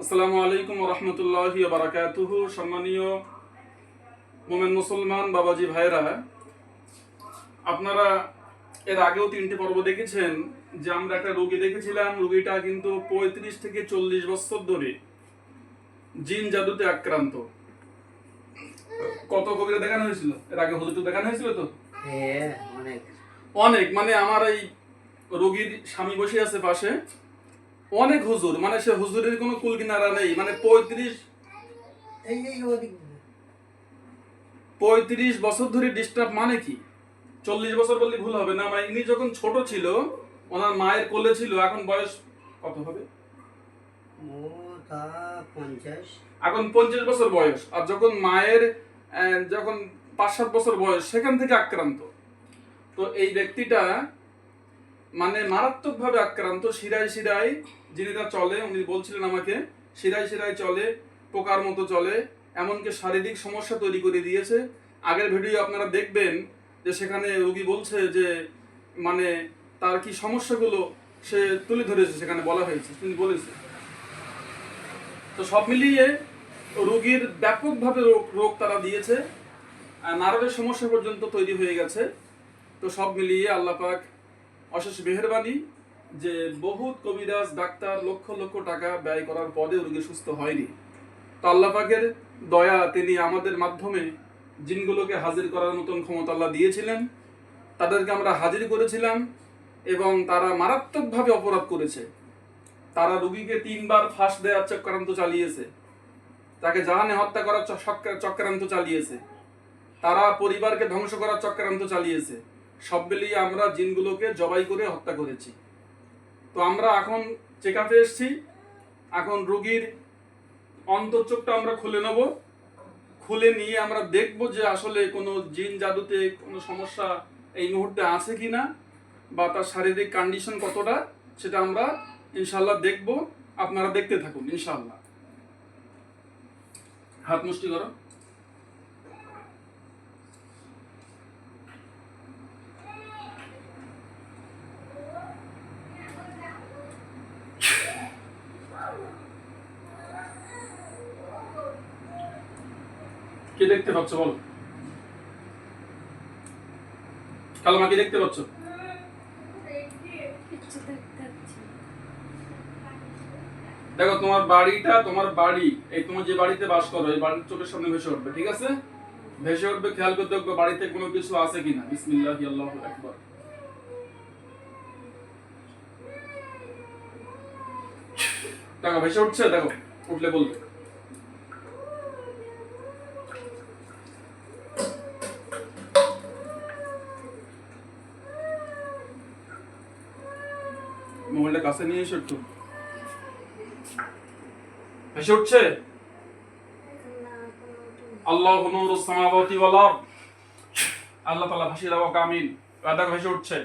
আসসালামু আলাইকুম ওয়া রাহমাতুল্লাহি ওয়া বারাকাতুহু। সম্মানীয় মুমিন মুসলমান বাবাজি ভাইরা, আপনারা এর আগেও 3টি পর্ব দেখেছেন যে আমরা একটা রোগী দেখেছিলাম। রোগীটা কিন্তু 35 থেকে 40 বছর ধরে জিন জাদুতে আক্রান্ত। কত কবিরা দেখানো হয়েছিল, এর আগে হুজুর তো দেখানো হয়েছিল তো অনেক অনেক, মানে আমার এই রোগীর স্বামী বসে আছে পাশে, অনেক হুজুর, মানে সে হুজুরের কোনো কুল কিনারা নেই। মানে 35 বছর ধরে ডিস্টার্ব, মানে কি 40 বছর বললে ভুল হবে না। মানে ইনি যখন ছোট ছিল, ওনার মায়ের কোলে ছিল, এখন বয়স কত হবে, এখন 50 বছর বয়স। আর যখন মায়ের যখন 5-7 বছর বয়স, সেখান থেকে আক্রান্ত। তো এই ব্যক্তিটা মানে মারাত্মকভাবে আক্রান্ত। শিরায় শিরায় যিনিটা চলে, উনি বলছিলেন আমাকে, শিরায় শিরায় চলে, পোকার মতো চলে, এমনকি শারীরিক সমস্যা তৈরি করে দিয়েছে। আগের ভিডিও আপনারা দেখবেন যে সেখানে রোগী বলছে যে মানে তার কি সমস্যাগুলো সে তুলে ধরেছে, সেখানে বলা হয়েছে, তিনি বলেছে। তো সব মিলিয়ে রোগীর ব্যাপকভাবে রোগ তারা দিয়েছে, নার্ভের সমস্যা পর্যন্ত তৈরি হয়ে গেছে। তো সব মিলিয়ে আল্লাহ পাক অশেষ মেহেরবানি যে বহুত কবিরাজ ডাক্তার লক্ষ লক্ষ টাকা ব্যয় করার পরেও রোগী সুস্থ হয়নি। তো আল্লাহ পাকের দয়া, তিনি আমাদের মাধ্যমে জিনগুলোকে হাজির করার মতন ক্ষমতা আল্লাহ দিয়েছিলেন। তাদেরকে আমরা হাজির করেছিলাম এবং তারা মারাত্মকভাবে অপরাধ করেছে। তারা রোগীকে 3বার ফাঁস দেওয়ার চক্রান্ত চালিয়েছে, তাকে জাহানে হত্যা করার চক্রান্ত চালিয়েছে, তারা পরিবারকে ধ্বংস করার চক্রান্ত চালিয়েছে। সব মিলিয়ে আমরা জিনগুলোকে জবাই করে হত্যা করেছি। তো আমরা এখন চেক আপে এসেছি। এখন রোগীর অন্তর্চোখটা আমরা খুলে নেব, খুলে নিয়ে আমরা দেখব যে আসলে কোনো জিন জাদুতে কোনো সমস্যা এই মুহূর্তে আছে কিনা, বা তার শারীরিক কন্ডিশন কতটা, সেটা আমরা ইনশাল্লাহ দেখব। আপনারা দেখতে থাকুন ইনশাল্লাহ। হাত মুষ্টি করো। কি দেখতে পাচ্ছ বলো, কালমা কি দেখতে পাচ্ছ? দেখো, তোমার বাড়িটা, তোমার বাড়ি, এই তোমার যে বাড়িতে বাস করো, এই বাড়ির চোখের সামনে ভেসে উঠবে, ঠিক আছে? ভেসে উঠবে, খেয়াল করে দেখবে বাড়িতে কোনো কিছু আছে কিনা। বিসমিল্লাহি আল্লাহু আকবার। দেখো ভেসে উঠছে, দেখো, উঠলে বলবে। মোবাইলটা কাছে নিয়ে এসো একটু। ভেসে উঠছে। আল্লাহু নূরুস সামাওয়াতি ওয়াল আরদ। আল্লাহ তাআলা ভাসিয়ে দাও, আমিন। দেখো ভেসে উঠছে।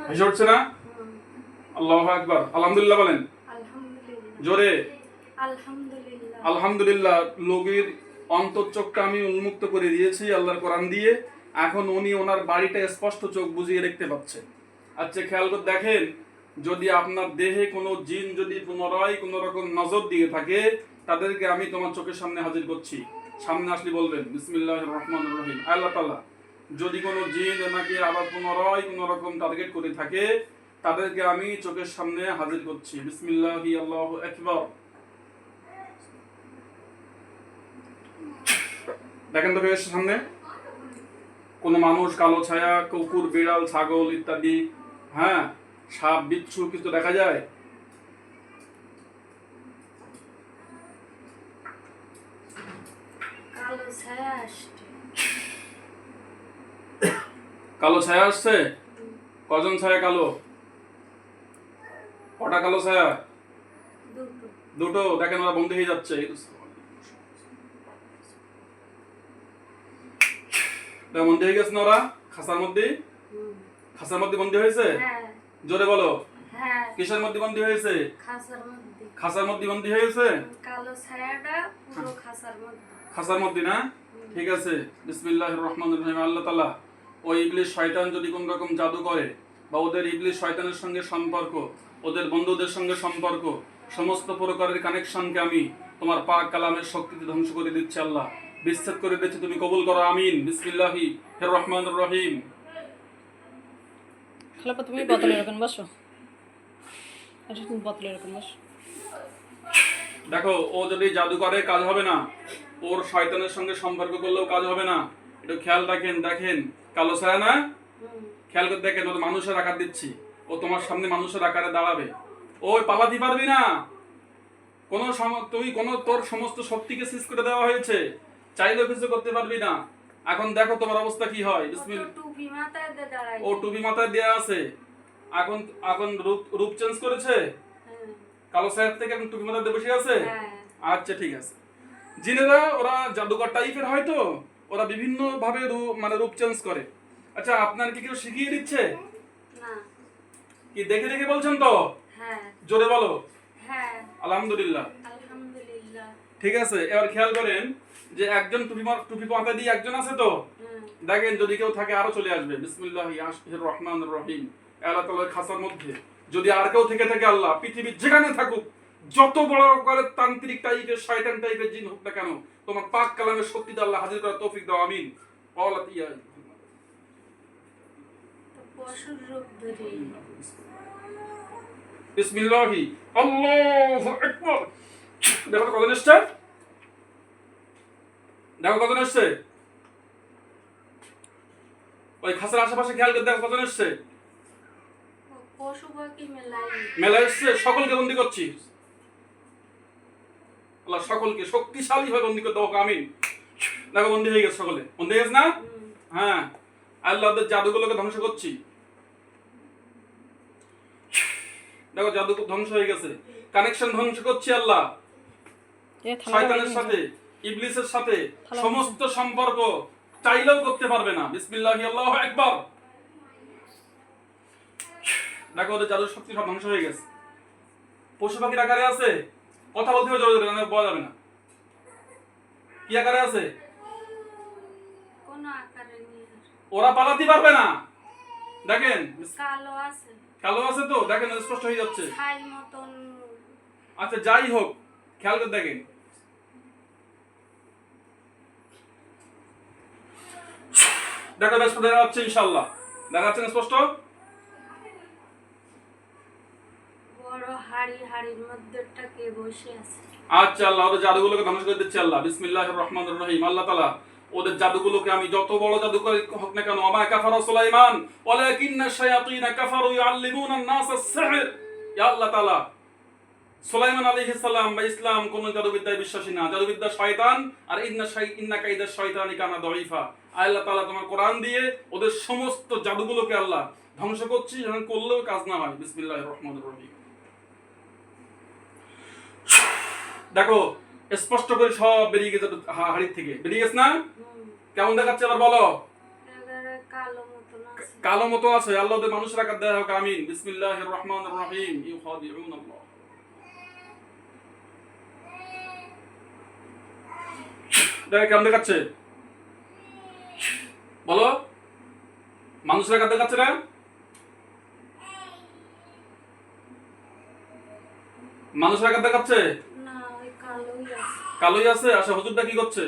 ভেসে উঠছে না? আল্লাহু আকবার। আলহামদুলিল্লাহ বলেন জোরে। আলহামদুলিল্লাহ। রোগীর অন্তর্চোখটা আমি উন্মুক্ত করে দিয়েছি আল্লাহর কোরআন দিয়ে। এখন উনি ওনার বাড়িটা স্পষ্ট চোখ বুজিয়ে দেখতে পাচ্ছে। আচ্ছা, খেয়াল করে দেখেন, যদি আপনার দেহে কোনো জিন যদি পুনরায় কোনো রকম নজর দিয়ে থাকে, তাদেরকে আমি তোমার চোখের সামনে হাজির করছি। সামনে আসলে বলবেন বিসমিল্লাহির রহমানির রহিম। আল্লাহ তাআলা যদি কোনো জিন ওনাকে আবার পুনরায় কোনো রকম টার্গেট করে থাকে, তাদেরকে আমি চোখের সামনে হাজির করছি। বিসমিল্লাহি আল্লাহু আকবার। দেখেন তো সামনে কোনো মানুষ, কালো ছায়া, কুকুর, বিড়াল, ছাগল ইত্যাদি, হ্যাঁ, সাপ, বিচ্ছু কিছু দেখা যায়? কালো ছায়া আসছে? কজন ছায়া কালো? কটা কালো ছায়া? দুটো। দেখেন ওরা বন্ধ হয়ে যাচ্ছে। বন্ধ হয়ে গেছে না ওরা? খাঁচার মধ্যে বন্ধ হয়েছে? জোরে বলো। হ্যাঁ কিসের মধ্যে বন্দী হয়েছে? খাসার মধ্যে। খাসার মধ্যে বন্দী হয়েছে। কালো ছায়াটা পুরো খাসার মধ্যে। খাসার মধ্যে না? ঠিক আছে, বিসমিল্লাহির রহমানির রহিম। আল্লাহ তাআলা ওই ইবলিস শয়তান যদি কোন রকম জাদু করে বা ওদের ইবলিস শয়তানের সঙ্গে সম্পর্ক, ওদের বন্ধুদের সঙ্গে সম্পর্ক, সমস্ত প্রকারের কানেকশনকে আমি তোমার পাক কালামের শক্তিতে ধ্বংস করে দিচ্ছি আল্লাহ, বিচ্ছেদ করে দিচ্ছি, তুমি কবুল করো আমিন। বিসমিল্লাহির রহমানির রহিম। খালাপা তুমি বোতলে এরকম বসো, আচ্ছা তুমি বোতলে এরকম বসো। দেখো, ও যদি জাদু করে কাজ হবে না, ওর শয়তানের সঙ্গে সম্পর্ক করলেও কাজ হবে না। একটু খেয়াল রাখেন। দেখেন কালো ছায়া না? খেয়াল করে দেখেন, ওর মানুষের আকার দিচ্ছি, ও তোমার সামনে মানুষের আকারে দাঁড়াবে, ওই পালাতে পারবি না। তুই তোর সমস্ত শক্তিকে সিজ করে দেওয়া হয়েছে, চাইলেও কিছু করতে পারবি না। এখন দেখো তোমার অবস্থা কি হয়। বিসমিল্লাহ। টুপি মাথায় দিয়ে দাঁড়ায়। ও টুপি মাথায় দেয়া আছে, এখন এখন রূপ চেঞ্জ করেছে, কালো ছায়ার থেকে এখন টুপি মাথায় দিয়ে বসে আছে। আচ্ছা ঠিক আছে। জিনেরা ওরা জাদুকর টাইপের হয়তো, ওরা বিভিন্ন ভাবে রূপ চেঞ্জ করে। আচ্ছা, আপনার কি কেউ শিখিয়ে দিচ্ছে? না। কি দেখে দেখে বলছেন তো? হ্যাঁ। জোরে বলো। হ্যাঁ। আলহামদুলিল্লাহ। আলহামদুলিল্লাহ। ঠিক আছে, এবার খেয়াল করেন যে একজন টুপি মাথায় দিয়ে একজন আছে তো, দেখেন যদি কেউ থাকে আরো চলে আসবে। বিসমিল্লাহির রহমানির রহিম। আল্লাহ তাআলার খাসার মধ্যে যদি আর কেউ থেকে থাকে, আল্লাহ পৃথিবীর যেখানে থাকুক, যত বড় করে তান্ত্রিক টাইপের শয়তান টাইপের জিন হোক না কেন, তোমার পাক কালামের শক্তিতে আল্লাহ হাজির করার তৌফিক দাও আমিন। পশুর রূপ ধরে। বিসমিল্লাহি আল্লাহু আকবার। দেখো কত এসছে, দেখো কত এসছে, ওই খাসার আশেপাশে খেয়াল করে দেখো কত এসছে। পশু পাখি মেলা এসছে, সকলকে বন্দী করছি আল্লাহ, সকলকে শক্তিশালী ভাবে বন্দী করতে হোক আমিন। দেখো বন্দী হয়ে গেছে, সকলে বন্দী হয়ে গেছে না? হ্যাঁ, আল্লাহ জাদুগুলোকে ধ্বংস করছি। দেখো জাদু ধ্বংস হয়ে গেছে, কানেকশন ধ্বংস করছি আল্লাহ, শয়তানের সাথে ইবলিসের সাথে সমস্ত সম্পর্ক চাইলেও করতে পারবে না। বিসমিল্লাহি আল্লাহু আকবার। দেখো ওদের জাদুর শক্তি সব ধ্বংস হয়ে গেছে। পশু পাখির আকারে আছে, কথা বলতে হবে জোরে জোরে, না বলা যাবে না। কি আকারে আছে? কোন আকারে নেই, ওরা পালাতে পারবে না। দেখেন কালো আছে। কালো আছে তো, দেখেন স্পষ্ট হয়ে যাচ্ছে। ছাই মতন। আচ্ছা যাই হোক, খেয়াল করে দেখেন। দেখো স্পষ্ট দেখা যাচ্ছে, ইনশাআল্লাহ দেখা যাচ্ছে না স্পষ্ট? বড় হাড়ির মধ্যেটা কে বসে আছে। আচ্ছা, আল্লাহ ওদের জাদুগুলোকে ধ্বংস করে দিচ্ছে আল্লাহ। বিসমিল্লাহির রহমানির রহিম। আল্লাহ তাআলা ওদের জাদুগুলোকে, আমি যত বড় জাদু করে হোক না কেন, আমা কাফারা সুলাইমান ওয়ালাকিন্না শায়াতিন কাফারু ইউআল্লিমুনা আন-নাস আস-সিহর। ইয়া আল্লাহ তাআলা, সুলাইমান আলাইহিস সালাম বা ইসলাম কোন জাদুবিদ্যায় বিশ্বাসী না, জাদুবিদ্যা শয়তান, আর ইন্না কাইদা শাইতানি কানা দাঈফা। আল্লাহ তাআলা তোমার কোরআন দিয়ে ওদের সমস্ত জাদুগুলোকে আল্লাহ ধ্বংস করছি, যেন করলেও কাজ না হয়। বিসমিল্লাহির রহমানির রহিম। দেখো স্পষ্ট করে সব বেরিয়ে গেছে হাড়ির থেকে, বেরিয়ে গেছে না? কেমন দেখাচ্ছে আবার বলো? কালো মতো আছে। আল্লাহ ওদের মানুষের আকার দেয়া হোক আমিন। বিসমিল্লাহির রহমানির রহিম। ইউখাদিউন আল্লাহ। দেখো কেমন দেখাচ্ছে বলো? মানুষের আকার দেখাচ্ছে না? মানুষের আকার দেখাচ্ছে? কালোই আছে। আচ্ছা, হুজুরটা কি করছে?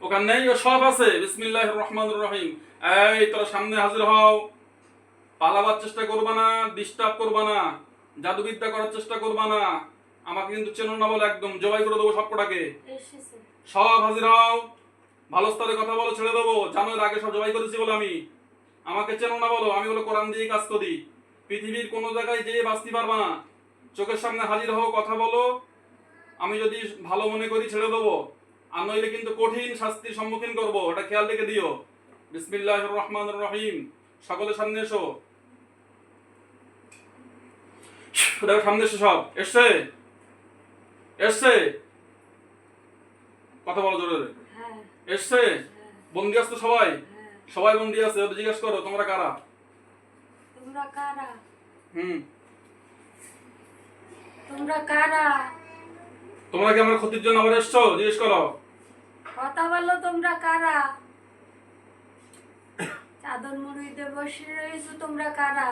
ওখানে নেই, ও সব আছে। বিসমিল্লাহির রহমানির রহিম। এই তোরা সামনে হাজির হও, পালাবার চেষ্টা করবা না, ডিস্টার্ব করবা না, জাদুবিদ্যা করার চেষ্টা করবা না। আমাকে কিন্তু চেনো না বলে একদম জবাই করে দেবো সবকটাকে। সব হাজির হও, ভালো স্তরে কথা বলো, ছেড়ে দেবো। জানো এর আগে সব জবাই করেছি বলে আমি। আমাকে চেনো না বলো, আমি বলে কোরআন দিয়ে কাজ করি। পৃথিবীর কোনো জায়গায় যেয়ে বাঁচতে পারবা না। চোখের সামনে হাজির হও, কথা বলো। আমি যদি ভালো মনে করি ছেড়ে দেবো, আর নইলে কিন্তু কঠিন শাস্তির সম্মুখীন করবো, এটা খেয়াল রেখে দিও। বিসমিল্লাহির রহমানির রহিম। সকলের সামনে এসো, দেখো সামনে এসো। সব এসছে? এসছে? কথা বলো জোরে। এসছে? বন্দি আছে তো সবাই? সবাই বন্দি আছে। ওদের জিজ্ঞেস করো তোমরা কারা? তোমরা কারা? হুম, তোমরা কারা? তোমরা কি আমার ক্ষতির জন্য আবার এসছো? জিজ্ঞেস করো। কথা বলো, তোমরা কারা? চাদর মুড়িতে বসে রয়েছো, তোমরা কারা?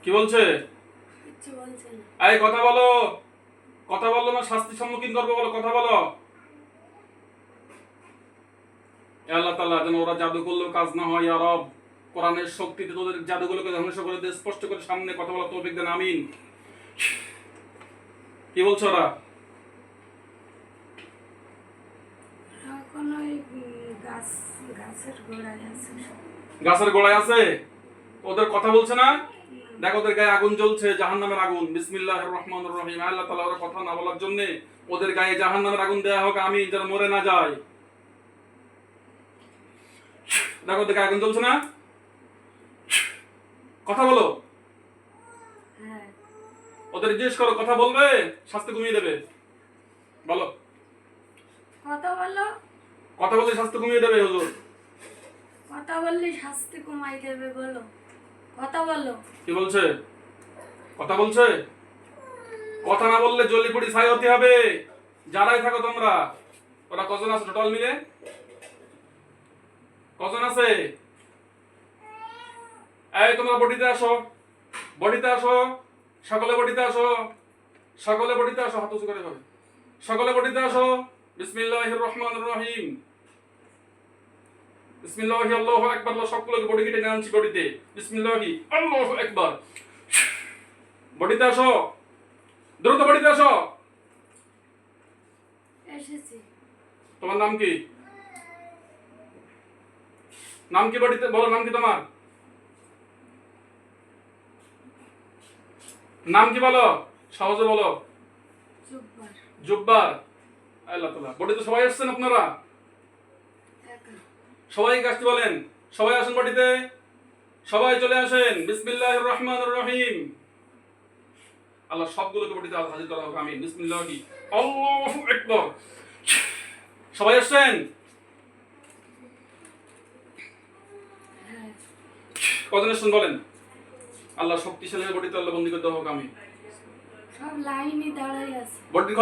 কি বলছে? কিচ্ছু বলছে না। এই কথা বলো, কথা বললো না শাস্তির সম্মুখীন করবো, বলো কথা বলো। এ আল্লাহ তাআলা যেন ওরা জাদু করলেও কাজ না হয়, ইয়া রব। কোরআনের শক্তিতে তোদের জাদুগুলোকে ধ্বংস করে দে, স্পষ্ট করে সামনে কথা বলা তৌফিক দেন, আমিন। কি বলছো ওরা? এখন ওই গাছের গোড়ায় আছে। গাছের গোড়ায় আছে? ওদের কথা বলছে না? দেখো ওদের গায়ে আগুন জ্বলছে, জাহান্নামের আগুন। বিসমিল্লাহির রহমানির রহিম। আল্লাহ তাআলা ওরা কথা না বলার জন্য ওদের গায়ে জাহান্নামের আগুন দেয়া হোক, আমিন, যেন মরে না যায়। দেখো ওদের গায়ে আগুন জ্বলছে না? কথা বলো। হ্যাঁ, ওদের জিজ্ঞেস করো, কথা বলবে, শাস্তি কমিয়ে দেবে। বলো, কথা বলো। কথা বললে শাস্তি কমিয়ে দেবে হুজুর। কথা বললে শাস্তি কমাই দেবে, বলো। কথা বলো। কি বলছে? কথা বলছে? কথা না বললে জলিপুরি ছাই হতে হবে। যারাই থাকো তোমরা। ওরা কজন আছে টোটাল মিলে? কজন আছে? এই তোমরা বডিতে আসো, বডিতে আসো, সকলে বডিতে আসো, সকলে বডিতে আসো, হাত উঁচু করে হবে। সকলে বডিতে আসো। বিসমিল্লাহির রহমানির রহিম। বিসমিল্লাহি আল্লাহু আকবার। সবগুলোকে বডি কেটে নিয়ে আনছি বডিতে। বিসমিল্লাহি আল্লাহু আকবার। বডিতে আসো, দ্রুত বডিতে আসো। এসেছি। তোমার নাম কি? নাম কি বডিতে বলো, নাম কি তোমার? নাম কি বলো? সহজে বলো। জুব্বার। জুব্বার। আল্লাহ তাআলা। বডিতে সবাই আসছেন আপনারা? একা। সবাই আসতে বলেন। সবাই আসেন বডিতে। সবাই চলে আসেন। বিসমিল্লাহির রহমানির রহিম। আল্লাহ সবগুলোকে বডিতে হাজির করা হোক, আমিন। বিসমিল্লাহি আল্লাহু আকবার। সবাই আসছেন? হ্যাঁ, কজন আসছেন বলেন? আল্লাহ শক্তিশালী বডিতে আল্লাহ বন্দী করতে হোক, আমিন। সব লাইনে দাঁড়াই আছে। বডি